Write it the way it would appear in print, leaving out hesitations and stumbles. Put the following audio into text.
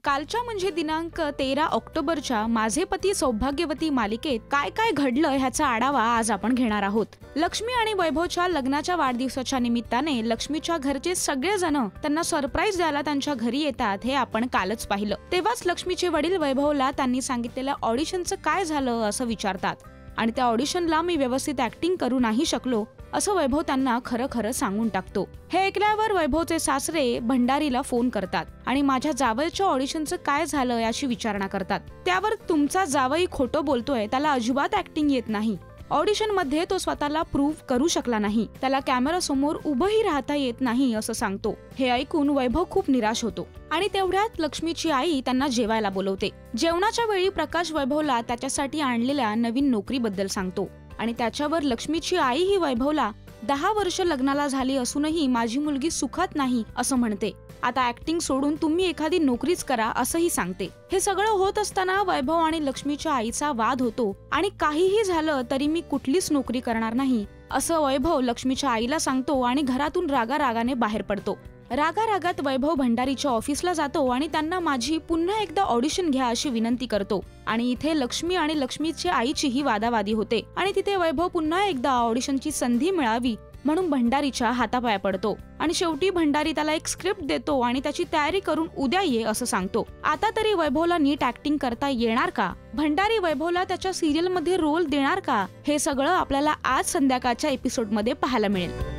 कालच्या म्हणजे दिनांक 13 ऑक्टोबरच्या माझे पती सौभाग्यवती मालिकेत काय काय घडलं ह्याचा आढावा आज आपण घेणार आहोत। लक्ष्मी आणि वैभवच्या लग्नाच्या वाढदिवसाच्या निमित्ताने लक्ष्मीच्या घरचे सगळेजण त्यांना सरप्राईज द्यायला त्यांच्या घरी येतात हे आपण कालच पाहिलं। तेव्हाच लक्ष्मीचे वडील वैभवला त्यांनी सांगितलेल्या ऑडिशनचं काय झालं असं विचारतात आणि त्या ऑडिशनला मी व्यवस्थित ऍक्टिंग करू नाही शकलो असं वैभव त्यांना खरं खरं सांगून टाकतो। हे ऐकल्यावर वैभवचे सासरे भंडारीला फोन करतात आणि माझ्या जावईच्या ऑडिशनचं काय झालं याची विचारणा करतात। त्यावर तुमचा जावई खोटं बोलतोय, त्याला अजिबात ऍक्टिंग येत नाही, ऑडिशन मध्ये तो स्वतःला प्रूव्ह करू शकला नाही, त्याला कॅमेरा समोर उभंही राहता येत नाही असं सांगतो। हे ऐकून वैभव खूप निराश होतो आणि तेवढ्यात लक्ष्मीची आई त्यांना जेवायला बोलवते। जेवणाच्या वेळी प्रकाश वैभवला त्याच्यासाठी आणलेल्या नवीन नोकरीबद्दल सांगतो आणि त्याच्यावर लक्ष्मीची आई ही वैभवला 10 वर्ष लग्नाला झाली असूनही माझी मुलगी सुखात नाही असं म्हणते, आता ऍक्टिंग सोडून तुम्ही एखादी नोकरीच करा असंही सांगते। हे सगळं होत असताना वैभव आणि लक्ष्मीच्या आईचा वाद होतो आणि काहीही झालं तरी मी कुठलीच नोकरी करणार नाही असं वैभव लक्ष्मीच्या आईला सांगतो आणि घरातून रागारागाने बाहेर पडतो। रागारागात वैभव भंडारीच्या ऑफिसला जातो आणि त्यांना माझी पुन्हा एकदा ऑडिशन घ्या अशी विनंती करतो आणि इथे लक्ष्मी आणि लक्ष्मीच्या आईचीही वादावादी होते आणि तिथे वैभव पुन्हा एकदा ऑडिशनची संधी मिळावी म्हणून भंडारीच्या हातापाया पडतो आणि शेवटी भंडारी त्याला एक स्क्रिप्ट देतो आणि त्याची तयारी करून उद्या ये असं सांगतो। आता तरी वैभवला नीट ऍक्टिंग करता येणार का, भंडारी वैभवला त्याच्या सिरियल मध्ये रोल देणार का, हे सगळं आपल्याला आज संध्याकाळच्या एपिसोड मध्ये पाहायला मिळेल।